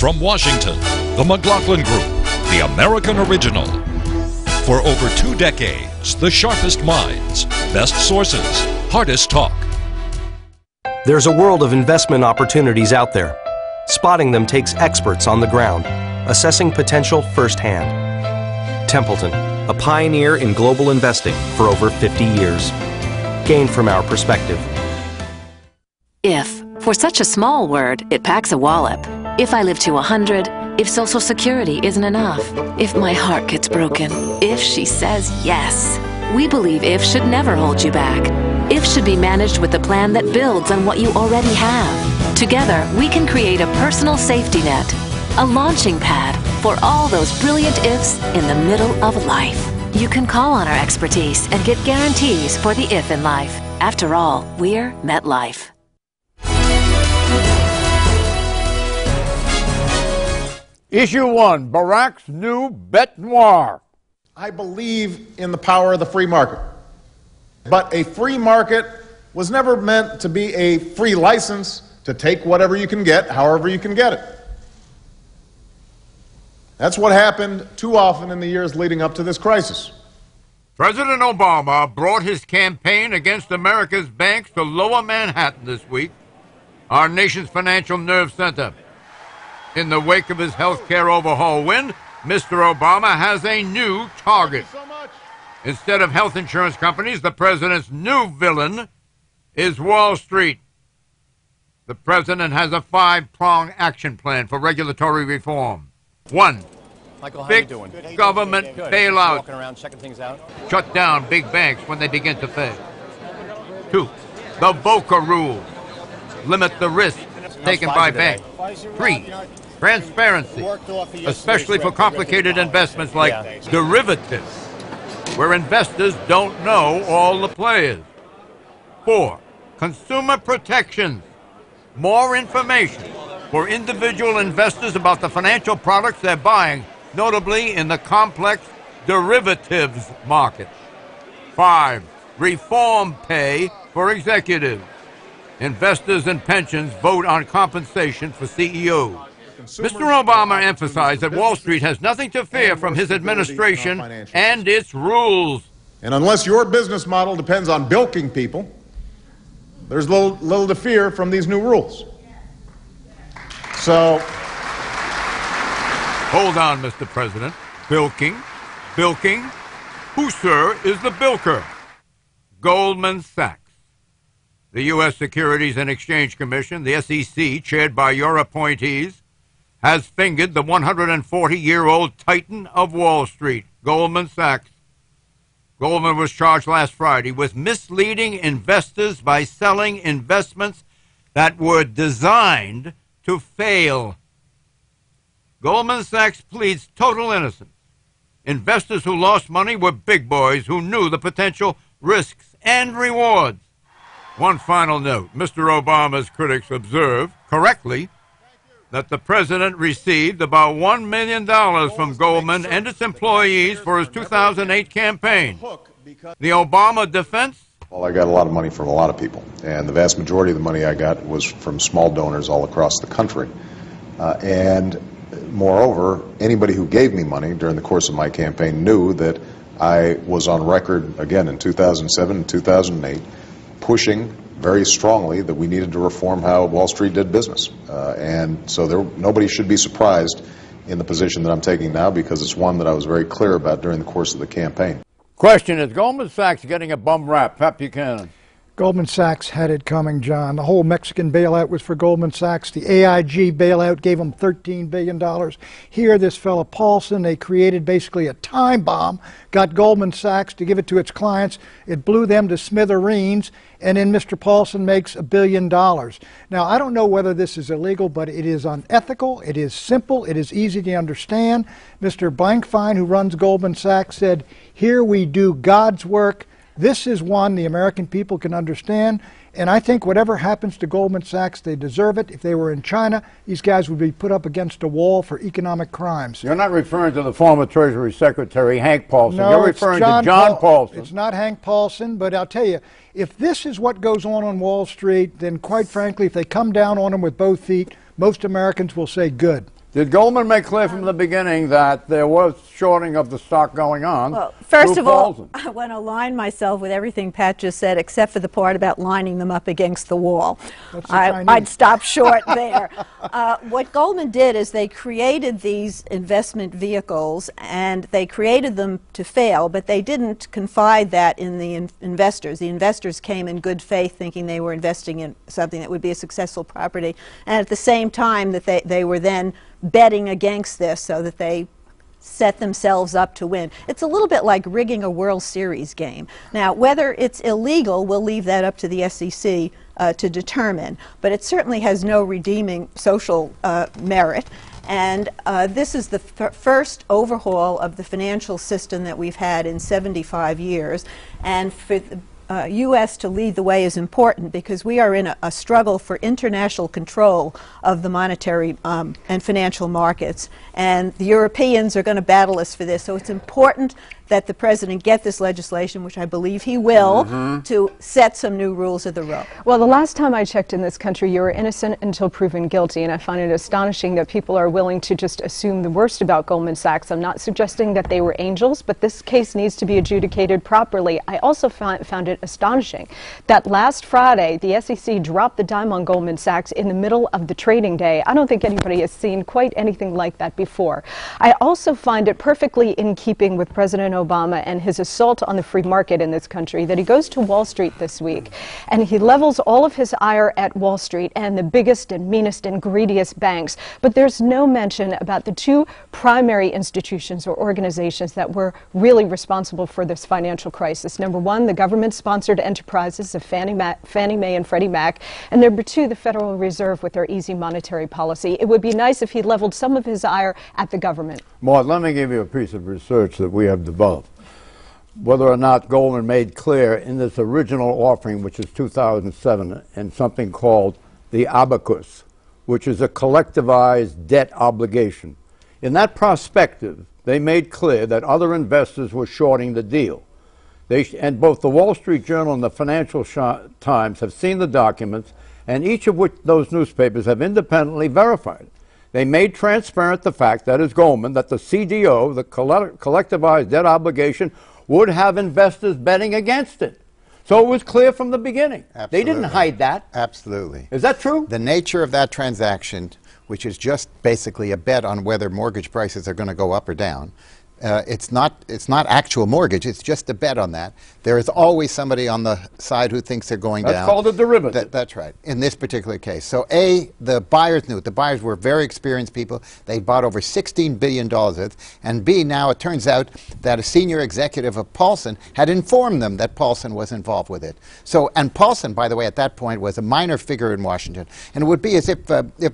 From Washington, the McLaughlin Group, the American original. For over 2 decades, the sharpest minds, best sources, hardest talk. There's a world of investment opportunities out there. Spotting them takes experts on the ground, assessing potential firsthand. Templeton, a pioneer in global investing for over 50 years. Gain from our perspective. If. For such a small word, it packs a wallop. If I live to 100, if Social Security isn't enough, if my heart gets broken, if she says yes. We believe if should never hold you back. If should be managed with a plan that builds on what you already have. Together, we can create a personal safety net, a launching pad for all those brilliant ifs in the middle of life. You can call on our expertise and get guarantees for the if in life. After all, we're MetLife. Issue 1, Barack's new bête noire. I believe in the power of the free market. But a free market was never meant to be a free license to take whatever you can get, however you can get it. That's what happened too often in the years leading up to this crisis. President Obama brought his campaign against America's banks to Lower Manhattan this week, our nation's financial nerve center. In the wake of his health care overhaul win, Mr. Obama has a new target. Instead of health insurance companies, the president's new villain is Wall Street. The president has a 5-pronged action plan for regulatory reform. 1. Michael, how fix you doing? government bailout. Walking around checking things out. Shut down big banks when they begin to fail. 2. The VOCA rule. Limit the risk taken by banks. 3. Transparency, especially for complicated investments like derivatives, where investors don't know all the players. 4. Consumer protections. More information for individual investors about the financial products they're buying, notably in the complex derivatives market. 5. Reform pay for executives. Investors and pensions vote on compensation for CEOs. Mr. Obama emphasized that Wall Street has nothing to fear from his administration and its rules. And unless your business model depends on bilking people, there's little to fear from these new rules. So, hold on, Mr. President. Bilking? Bilking? Who, sir, is the bilker? Goldman Sachs. The U.S. Securities and Exchange Commission, the SEC, chaired by your appointees, has fingered the 140-year-old titan of Wall Street, Goldman Sachs. Goldman was charged last Friday with misleading investors by selling investments that were designed to fail. Goldman Sachs pleads total innocence. Investors who lost money were big boys who knew the potential risks and rewards. One final note. Mr. Obama's critics observe, correctly, that the president received about $1 million from Goldman and its employees for his 2008 campaign. The Obama defense? Well, I got a lot of money from a lot of people, and the vast majority of the money I got was from small donors all across the country. And moreover, anybody who gave me money during the course of my campaign knew that I was on record, again, in 2007 and 2008, pushing very strongly that we needed to reform how Wall Street did business. And so nobody should be surprised in the position that I'm taking now, because it's one that I was very clear about during the course of the campaign. Question, is Goldman Sachs getting a bum rap? Pat Buchanan. Goldman Sachs had it coming, John. The whole Mexican bailout was for Goldman Sachs. The AIG bailout gave them $13 billion. Here, this fellow Paulson, they created basically a time bomb, got Goldman Sachs to give it to its clients. It blew them to smithereens, and then Mr. Paulson makes $1 billion. Now, I don't know whether this is illegal, but it is unethical, it is simple, it is easy to understand. Mr. Blankfein, who runs Goldman Sachs, said, here we do God's work. This is one the American people can understand, and I think whatever happens to Goldman Sachs, they deserve it. If they were in China, these guys would be put up against a wall for economic crimes. You're not referring to the former Treasury Secretary, Hank Paulson. No, you're referring to John Paulson. It's not Hank Paulson, but I'll tell you, if this is what goes on Wall Street, then quite frankly, if they come down on them with both feet, most Americans will say good. Did Goldman make clear from the beginning that there was shorting of the stock going on? Well, first of all, I want to align myself with everything Pat just said, except for the part about lining them up against the wall. I'd stop short there. What Goldman did is they created these investment vehicles, and they created them to fail, but they didn't confide that in the investors. The investors came in good faith thinking they were investing in something that would be a successful property, and at the same time that they were then betting against this so that they set themselves up to win. It's a little bit like rigging a World Series game. Now, whether it's illegal, we'll leave that up to the SEC to determine, but it certainly has no redeeming social merit. And this is the first overhaul of the financial system that we've had in 75 years. And for the U.S. to lead the way is important because we are in a struggle for international control of the monetary and financial markets. And the Europeans are going to battle us for this. So it's important that the President get this legislation, which I believe he will, to set some new rules of the road. Well, the last time I checked in this country, you were innocent until proven guilty, and I find it astonishing that people are willing to just assume the worst about Goldman Sachs. I'm not suggesting that they were angels, but this case needs to be adjudicated properly. I also found it astonishing that last Friday, the SEC dropped the dime on Goldman Sachs in the middle of the trading day. I don't think anybody has seen quite anything like that before. I also find it perfectly in keeping with President Obama and his assault on the free market in this country that he goes to Wall Street this week and he levels all of his ire at Wall Street and the biggest and meanest and greediest banks. But there's no mention about the two primary institutions or organizations that were really responsible for this financial crisis. Number one, the government-sponsored enterprises of Fannie Mae and Freddie Mac, and number two, the Federal Reserve with their easy monetary policy. It would be nice if he leveled some of his ire at the government. Maud, let me give you a piece of research that we have developed. Whether or not Goldman made clear in this original offering, which is 2007, and something called the abacus, which is a collectivized debt obligation. In that prospective, they made clear that other investors were shorting the deal. And both the Wall Street Journal and the Financial Times have seen the documents, and each of which those newspapers have independently verified. They made transparent the fact, that is Goldman, that the CDO, the collectivized debt obligation, would have investors betting against it. So it was clear from the beginning. Absolutely. They didn't hide that. Absolutely. Is that true? The nature of that transaction, which is just basically a bet on whether mortgage prices are going to go up or down, it's not actual mortgage, it's just a bet on that. There is always somebody on the side who thinks they're going down. That's called a derivative. That's right, in this particular case. So A, the buyers knew it. The buyers were very experienced people. They bought over $16 billion of it. And B, now it turns out that a senior executive of Paulson had informed them that Paulson was involved with it. So, and Paulson, by the way, at that point was a minor figure in Washington. And it would be as if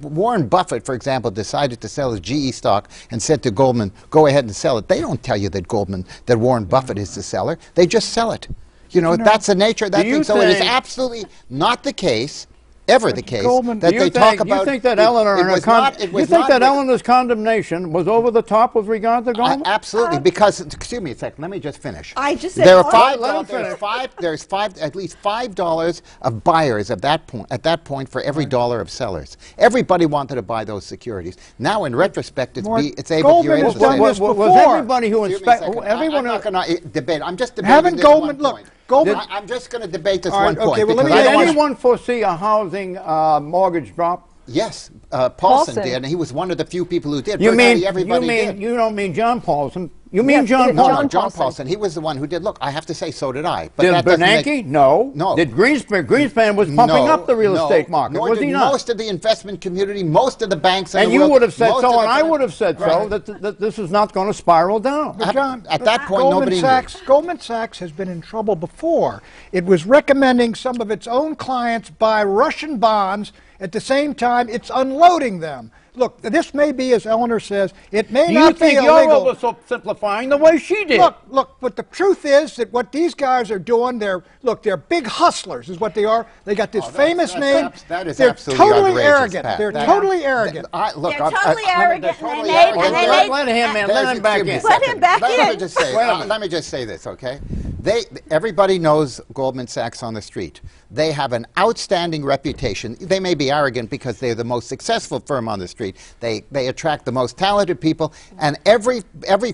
Warren Buffett, for example, decided to sell his GE stock and said to Goldman, go ahead and sell it. They don't tell you that Warren Buffett is the seller. They just sell it. You know, that's the nature of that thing. So it is absolutely not the case, ever the case, that they talk about. You think that Eleanor's condemnation was over the top with regard to Goldman? Absolutely, because, excuse me a second, let me just finish. I just said there are at least $5 of buyers at that point for every dollar of sellers. Everybody wanted to buy those securities. Now, in retrospect, you're able to say was everybody who inspected? I'm not going to debate. I'm just debating this one point. I'm just going to debate this one point. Did anyone foresee a housing mortgage drop? Yes, Paulson did, and he was one of the few people who did. You don't mean John Paulson? You mean John Paulson? No, John Paulson. He was the one who did. Look, I have to say, so did I. But did Bernanke? No. Did Greenspan? Greenspan was pumping up the real estate market, was he not? Most of the investment community, most of the banks, and you would have said so, and I would have said so, that this is not going to spiral down. But John, at that point, nobody knew. Goldman Sachs has been in trouble before. It was recommending some of its own clients buy Russian bonds. At the same time, it's unloading them. Look, this may be, as Eleanor says, it may not be illegal. You think you're oversimplifying the way she did. Look, but the truth is that what these guys are doing, they're big hustlers is what they are. They got this famous name. That is they're absolutely totally arrogant. They're totally arrogant. They're totally arrogant. Let him back in. Let him back in. Let me just say this, okay? Everybody knows Goldman Sachs on the street. They have an outstanding reputation. They may be arrogant because they're the most successful firm on the street. They attract the most talented people, and every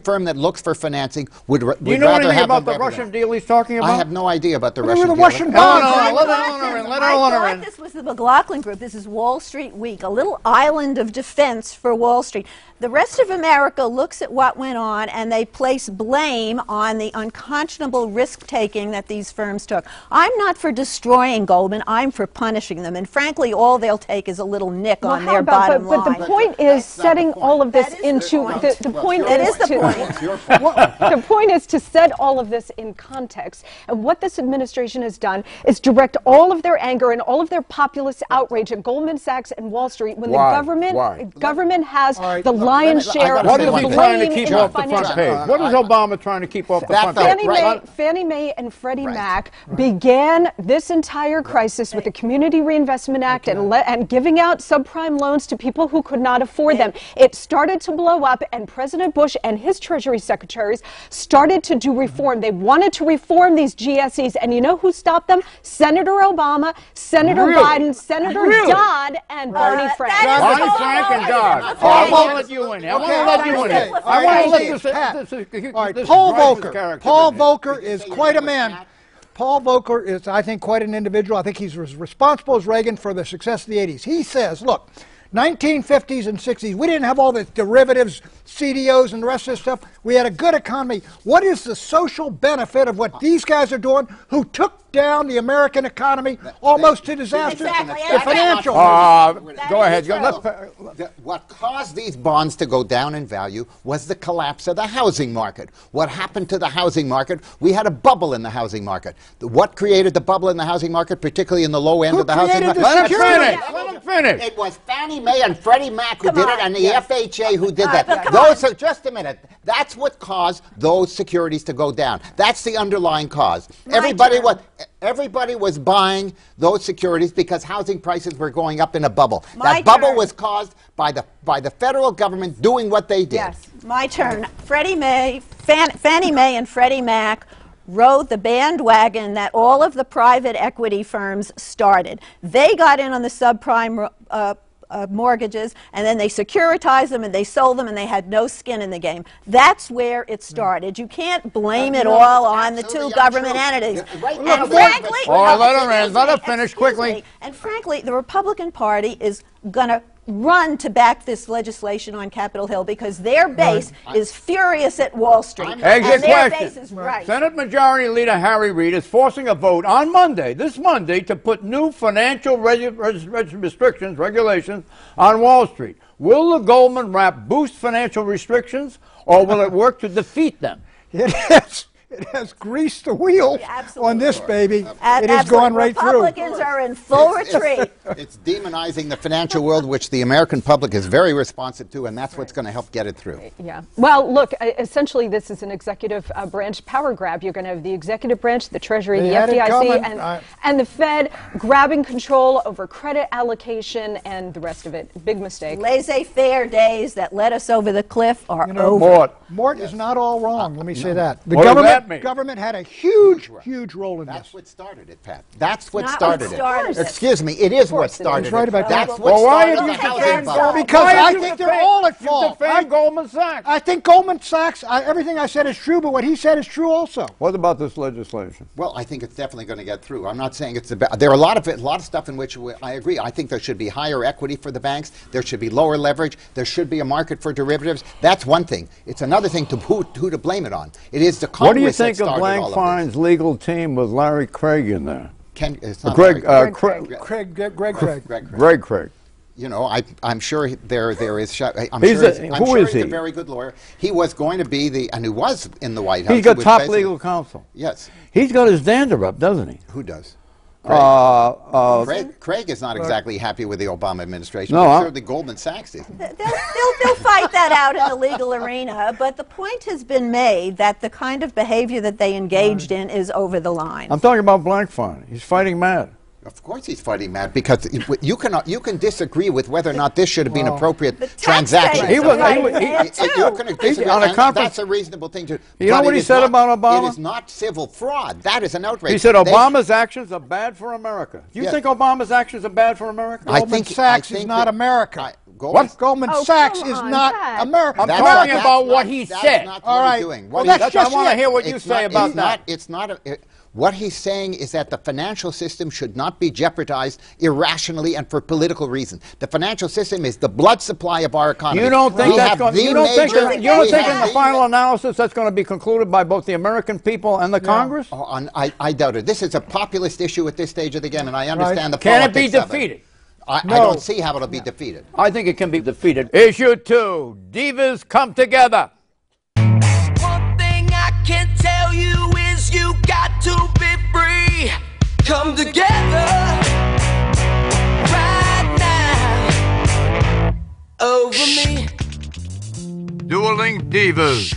firm that looks for financing would rather have them. Do you know anything about the Russian deal he's talking about? I have no idea about the Russian deal. Russian bonds. I thought this was the McLaughlin Group. This is Wall Street Week, a little island of defense for Wall Street. The rest of America looks at what went on and they place blame on the unconscionable risk-taking that these firms took. I'm not for destroying Goldman, I'm for punishing them. And frankly, all they'll take is a little nick on their bottom line. But the point is setting all of this into the point is to set all of this in context. And what this administration has done is direct all of their anger and all of their populist outrage at Goldman Sachs and Wall Street when the government has the lion's share. What is he trying to keep off the front page? What is Obama trying to keep off the front page? Fannie Mae and Freddie Mac began this entire crisis with the Community Reinvestment Act and giving out subprime loans to people who could not afford them. It started to blow up, and President Bush and his Treasury secretaries started to do reform. They wanted to reform these GSEs, and you know who stopped them? Senator Obama, Senator Biden, Senator Dodd, and Barney Frank. Barney Frank and Dodd. I won't let you in. I won't let you in. I want to let this Paul Volcker. Paul Volcker is quite a man. Paul Volcker is, I think, quite an individual. I think he's as responsible as Reagan for the success of the 80s. He says, look, 1950s and 60s, we didn't have all the derivatives, CDOs, and the rest of this stuff. We had a good economy. What is the social benefit of what these guys are doing who took down the American economy almost to disaster? The financial. Go ahead. What caused these bonds to go down in value was the collapse of the housing market. What happened to the housing market? We had a bubble in the housing market. What created the bubble in the housing market, particularly in the low end of the housing market? Let him finish. It was Fannie Mae and Freddie Mac who did it, and the FHA who did that. Just a minute. That's what caused those securities to go down. That's the underlying cause. Everybody was buying those securities because housing prices were going up in a bubble. That bubble was caused by the federal government doing what they did. Yes, my turn. Fannie Mae and Freddie Mac rode the bandwagon that all of the private equity firms started. They got in on the subprime mortgages, and then they securitized them and they sold them, and they had no skin in the game. That's where it started. You can't blame it all on the two government entities. And frankly, let her finish quickly. And frankly, the Republican Party is going to run to back this legislation on Capitol Hill because their base is furious at Wall Street. Exit their base is right. Senate Majority Leader Harry Reid is forcing a vote on Monday, this Monday, to put new financial regulations on Wall Street. Will the Goldman wrap boost financial restrictions, or will it work to defeat them? It has greased the wheel on this baby. It has gone right through. Republicans are in full retreat. It's demonizing the financial world, which the American public is very responsive to, and that's what's going to help get it through. Yeah. Well, look, essentially this is an executive branch power grab. You're going to have the executive branch, the Treasury, the FDIC, and the Fed grabbing control over credit allocation and the rest of it. Big mistake. Laissez-faire days that led us over the cliff are over. Mort is not all wrong. Let me say that. The government had a huge role in this. That's what started it, Pat. That's what started it. Excuse me, it is what started it. That's what started the housing bubble. Because I think they're all at fault. You defend Goldman Sachs. I think Goldman Sachs, everything I said is true, but what he said is true also. What about this legislation? Well, I think it's definitely going to get through. I'm not saying it's there are a lot of stuff in which I agree. I think there should be higher equity for the banks. There should be lower leverage. There should be a market for derivatives. That's one thing. It's another thing to who to blame it on. It is the Congress. What do you think of Blankfein's legal team with Larry Craig in there? Greg Craig. You know, I'm sure there is. I'm sure he's a very good lawyer. He was going to be and he was in the White House. He's got top legal counsel. Yes. He's got his dander up, doesn't he? Who does? Craig. Craig is not exactly happy with the Obama administration. No, but certainly Goldman Sachs is. They'll fight that out in the legal arena, but the point has been made that the kind of behavior that they engaged in is over the line. I'm talking about Blankfein. He's fighting mad. Of course he's fighting mad, because you can disagree with whether or not this should have been appropriate transaction. That's a reasonable thing to. You know what he said about Obama? It is not civil fraud. That is an outrage. He said Obama's actions are bad for America. Do you think Obama's actions are bad for America? Goldman Sachs is not America. Goldman Sachs is not America. I'm talking about what he said. All right. Well, I want to hear what you say about that. What he's saying is that the financial system should not be jeopardized irrationally and for political reasons. The financial system is the blood supply of our economy. You don't think that's going? You don't think in the final analysis that's going to be concluded by both the American people and the Congress? I doubt it. This is a populist issue at this stage of the game, and I understand the politics. Can it be defeated? I don't see how it'll be defeated. I think it can be defeated. Issue 2: Divas come together. One thing I can tell you is you got to be free. Come together right now over me. Dueling divas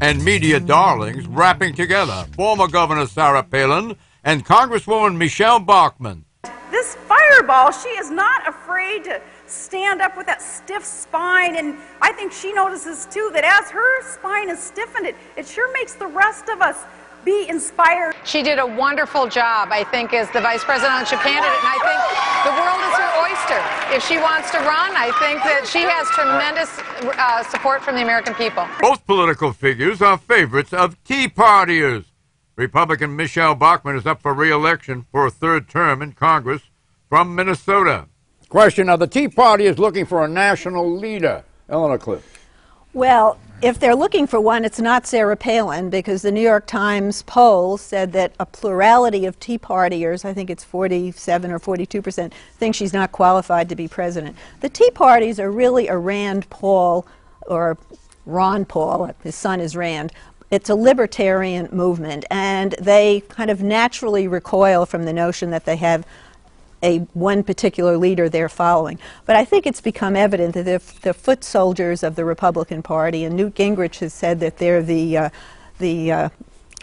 and media darlings rapping together. Former Governor Sarah Palin and Congresswoman Michelle Bachmann. This fireball, she is not afraid to stand up with that stiff spine, and I think she notices too that as her spine is stiffened, it sure makes the rest of us be inspired. She did a wonderful job, I think, as the vice presidential candidate, and I think the world is her oyster. If she wants to run, I think that she has tremendous support from the American people. Both political figures are favorites of Tea Partiers. Republican Michelle Bachmann is up for re-election for a third term in Congress from Minnesota. Question: Now, the Tea Party is looking for a national leader. Eleanor Cliff. Well, if they're looking for one, it's not Sarah Palin, because the New York Times poll said that a plurality of Tea Partiers, I think it's 47 or 42%, think she's not qualified to be president. The Tea Parties are really a Rand Paul, or Ron Paul, his son is Rand. It's a libertarian movement, and they kind of naturally recoil from the notion that they have one particular leader they're following. But I think it's become evident that they're the foot soldiers of the Republican Party, and Newt Gingrich has said that they're the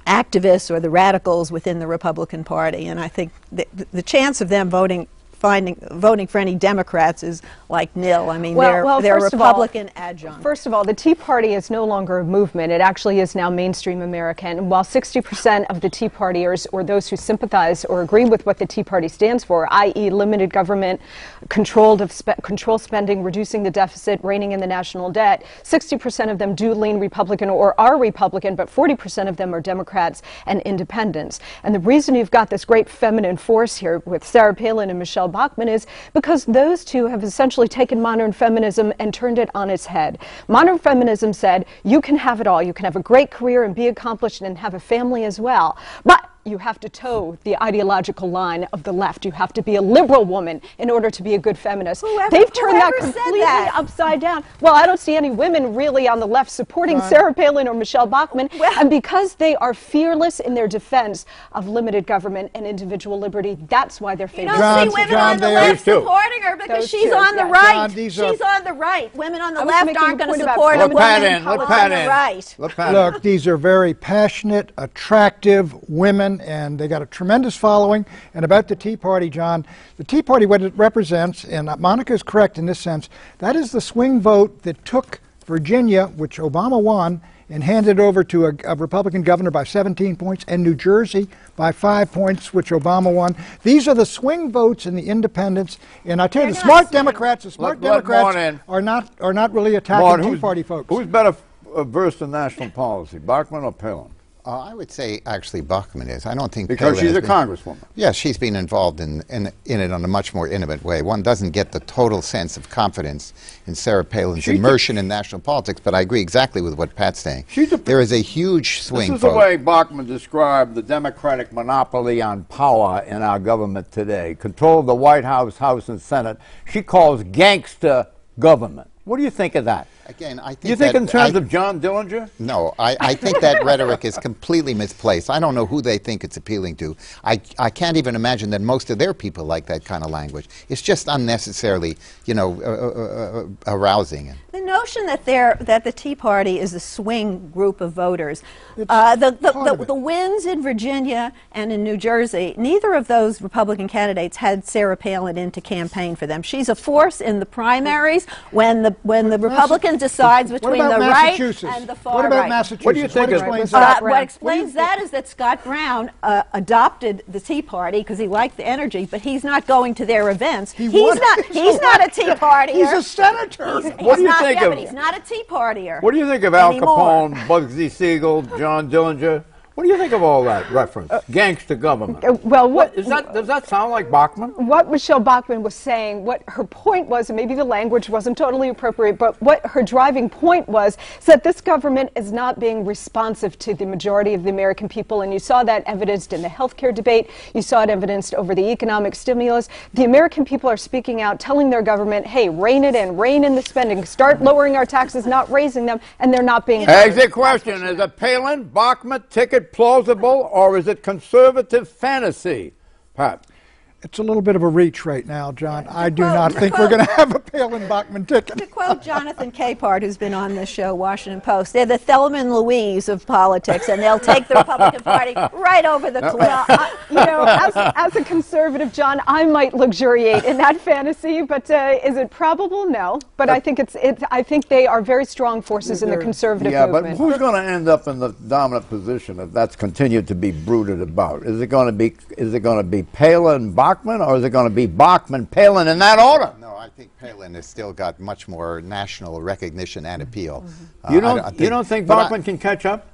activists or the radicals within the Republican Party, and I think the chance of them voting for any Democrats is like nil. I mean, they're Republican adjunct. First of all, the Tea Party is no longer a movement. It actually is now mainstream American. While 60% of the Tea Partiers, or those who sympathize or agree with what the Tea Party stands for, i.e. limited government, control spending, reducing the deficit, reining in the national debt, 60% of them do lean Republican or are Republican, but 40% of them are Democrats and independents. And the reason you've got this great feminine force here with Sarah Palin and Michelle Bachmann is because those two have essentially taken modern feminism and turned it on its head. Modern feminism said you can have it all. You can have a great career and be accomplished and have a family as well. But you have to toe the ideological line of the left. You have to be a liberal woman in order to be a good feminist. They've turned that completely upside down. Well, I don't see any women really on the left supporting Sarah Palin or Michelle Bachmann, and because they are fearless in their defense of limited government and individual liberty, that's why they're favored. You don't see women on the left supporting her because she's on the right. She's on the right. Women on the left aren't going to support a woman on the right. Look, these are very passionate, attractive women, and they got a tremendous following. And about the Tea Party, John, the Tea Party, what it represents, and Monica is correct in this sense, that is the swing vote that took Virginia, which Obama won, and handed over to a Republican governor by 17 points, and New Jersey by 5 points, which Obama won. These are the swing votes in the independents, and I tell you, the smart Democrats are not really attacking Tea Party folks. Who's better versed in national policy, Bachmann or Palin? I would say actually Bachmann is. I don't think because she's a congresswoman. Yes, she's been involved in it on a much more intimate way. One doesn't get the total sense of confidence in Sarah Palin's immersion in national politics, but I agree exactly with what Pat's saying. There is a huge swing. This is the way Bachmann described the Democratic monopoly on power in our government today. Control of the White House, House, and Senate. She calls gangster government. What do you think of that? Again, I think you think in terms of John Dillinger? No, I think that rhetoric is completely misplaced. I don't know who they think it's appealing to. I can't even imagine that most of their people like that kind of language. It's just unnecessarily, arousing. The notion that the Tea Party is a swing group of voters, the wins in Virginia and in New Jersey, neither of those Republican candidates had Sarah Palin in to campaign for them. She's a force in the primaries when the Republican decides between the right and the far right. What about Massachusetts? What do you think explains that? What explains that is that Scott Brown adopted the Tea Party because he liked the energy, but he's not going to their events. He's not a Tea Partier. He's a senator. What do you think of? But he's not a Tea Partier. What do you think of Al Capone, Bugsy Siegel, John Dillinger? What do you think of all that reference? Gangster government. Well, does that sound like Bachmann? What Michelle Bachmann was saying, what her point was, and maybe the language wasn't totally appropriate, but what her driving point was, is that this government is not being responsive to the majority of the American people, and you saw that evidenced in the healthcare debate. You saw it evidenced over the economic stimulus. The American people are speaking out, telling their government, hey, rein it in, rein in the spending, start lowering our taxes, not raising them, and they're not being... Exit question. Is a Palin, Bachmann ticket plausible, or is it conservative fantasy? Pat? It's a little bit of a reach right now, John. I do not think we're going to have a Palin-Bachmann ticket. To quote Jonathan Capehart, who's been on this show, Washington Post, they're the Thelma and Louise of politics, and they'll take the Republican Party right over the cliff. As a conservative, John, I might luxuriate in that fantasy, but is it probable? No. But I think I think they are very strong forces in the conservative movement. Yeah, but who's going to end up in the dominant position if that's continued to be brooded about? Is it going to be Palin, Bachmann, or is it going to be Bachmann, Palin, in that order? No, I think Palin has still got much more national recognition and appeal. You don't think Bachmann can catch up?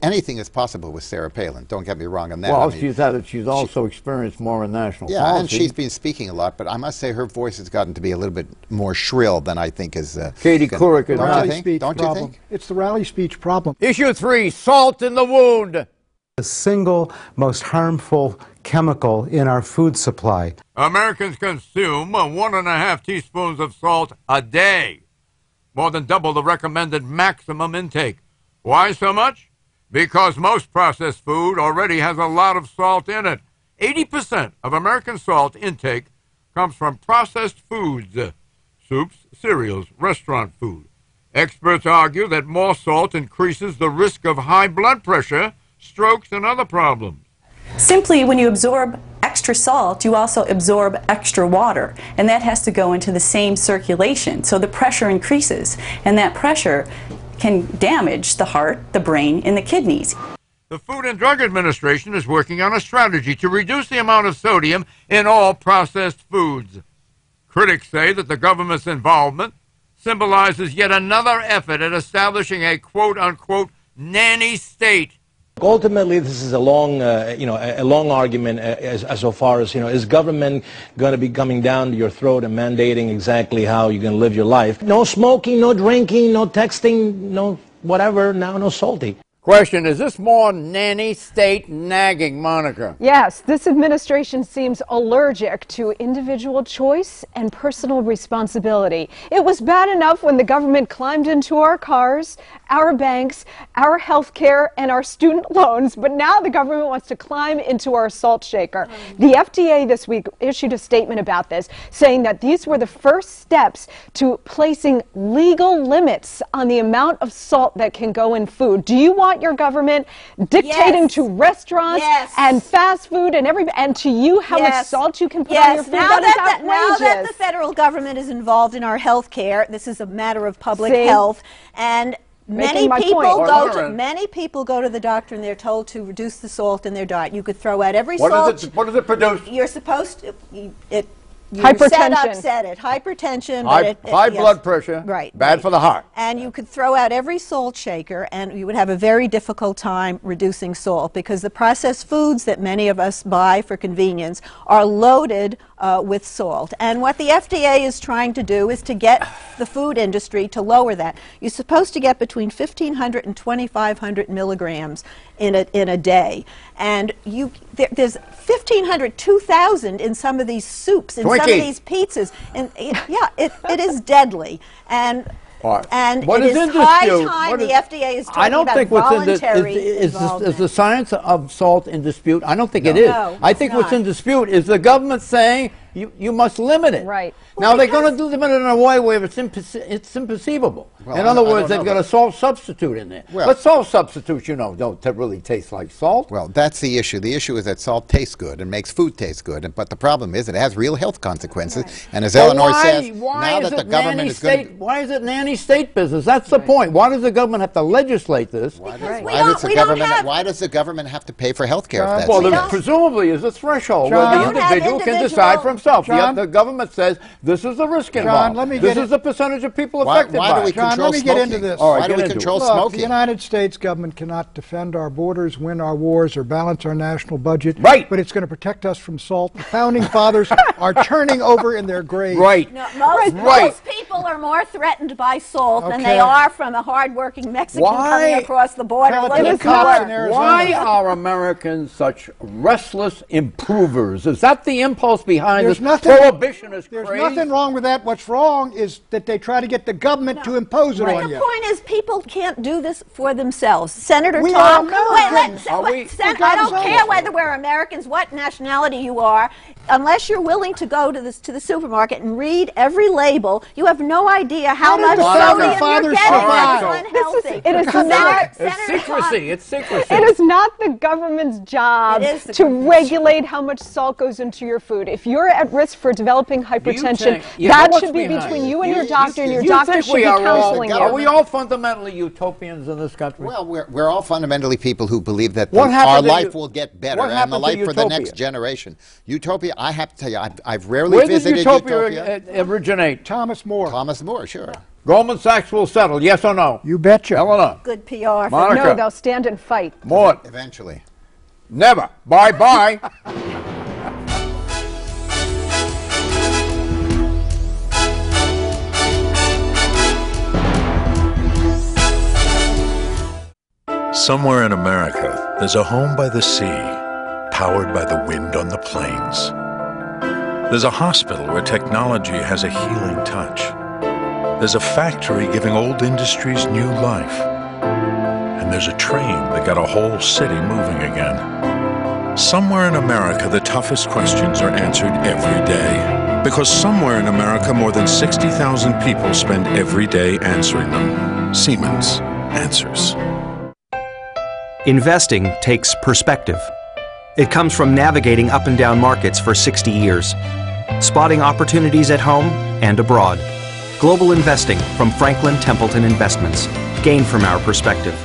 Anything is possible with Sarah Palin. Don't get me wrong on that. Well, she's also experienced more in national policy. And she's been speaking a lot, but I must say her voice has gotten to be a little bit more shrill than I think is... Katie Couric is Don't you think? It's the rally speech problem. Issue 3, salt in the wound. The single most harmful chemical in our food supply. Americans consume 1.5 teaspoons of salt a day, more than double the recommended maximum intake. Why so much? Because most processed food already has a lot of salt in it. 80% of American salt intake comes from processed foods, soups, cereals, restaurant food. Experts argue that more salt increases the risk of high blood pressure, strokes, and other problems. Simply, when you absorb extra salt, you also absorb extra water, and that has to go into the same circulation. So the pressure increases, and that pressure can damage the heart, the brain, and the kidneys. The Food and Drug Administration is working on a strategy to reduce the amount of sodium in all processed foods. Critics say that the government's involvement symbolizes yet another effort at establishing a quote-unquote nanny state. Ultimately, this is a long, a long argument as so far as, is government going to be coming down to your throat and mandating exactly how you're going to live your life? No smoking, no drinking, no texting, no whatever, now no salty. Question, is this more nanny state nagging, Monica? Yes, this administration seems allergic to individual choice and personal responsibility. It was bad enough when the government climbed into our cars, our banks, our health care, and our student loans, but now the government wants to climb into our salt shaker. The FDA this week issued a statement about this, saying that these were the first steps to placing legal limits on the amount of salt that can go in food. Do you want your government dictating to restaurants and fast food and to you how much salt you can put on your food? Now that the federal government is involved in our health care, this is a matter of public health, and many people go to the doctor and they're told to reduce the salt in their diet. You could throw out every salt. What does it produce? You're supposed to. Hypertension. Hypertension. High blood pressure. Right. Bad for the heart. And you could throw out every salt shaker and you would have a very difficult time reducing salt because the processed foods that many of us buy for convenience are loaded with salt. And what the FDA is trying to do is to get the food industry to lower that. You're supposed to get between 1,500 and 2,500 milligrams in a day. And there's 1,500, 2,000 in some of these soups, in some of these pizzas. And it is deadly. And And What it is in is high dispute? time the FDA is talking I don't about think what's in voluntary is involvement. the science of salt in dispute. I don't think No. it is. No, I it's think what's not. in dispute is the government saying you must limit it. Right. Now they're going to limit it in a way where it's inconceivable. Well, in I other don't words, they've know, got a but- salt substitute in there. Well- But salt substitutes, don't really taste like salt. Well, that's the issue. The issue is that salt tastes good and makes food taste good, but the problem is it has real health consequences. And as Eleanor says, now that the government is going to... Why is it nanny state business? That's the point. Why does the government have to legislate this? Why does the government have to pay for health care? Well, there presumably is a threshold John, where the individual can decide for himself. The government says this is the risk involved. This is the percentage of people affected by it. John, let me get into this. All right, Why do we control Look, smoking? the United States government cannot defend our borders, win our wars, or balance our national budget. Right. But it's going to protect us from salt. The founding fathers are turning over in their graves. Right. No, most people are more threatened by salt than they are from a hard-working Mexican coming across the border. Why are Americans such restless improvers? Is that the impulse behind this prohibitionist There's craze? nothing wrong with that. What's wrong is that they try to get the government to impose it on The you. point is, people can't do this for themselves. Senator We Tom, are Americans. I don't care whether we're Americans, what nationality you are, unless you're willing to go to the supermarket and read every label. You have no idea how much sodium you're getting. It's unhealthy. It is not. It's secrecy. It's secrecy. It is not the government's job to regulate how much salt goes into your food. If you're at risk for developing hypertension, that should be between you and your doctor, and your doctor should be counseling you. Are we all fundamentally utopians in this country? Well, we're all fundamentally people who believe that What happened our to life you- will get better what and the happened to life for the utopia? next generation. Utopia, I have to tell you, I've rarely Where did visited utopia originate? Thomas More. Thomas More, sure. Goldman Sachs will settle, yes or no? You betcha. Eleanor. Good PR. Monica. No, they'll stand and fight. Mort. Eventually. Never. Bye-bye. Somewhere in America, there's a home by the sea, powered by the wind on the plains. There's a hospital where technology has a healing touch. There's a factory giving old industries new life. And there's a train that got a whole city moving again. Somewhere in America, the toughest questions are answered every day. Because somewhere in America, more than 60,000 people spend every day answering them. Siemens answers. Investing takes perspective. It comes from navigating up and down markets for 60 years, spotting opportunities at home and abroad. Global investing from Franklin Templeton Investments. Gain from our perspective.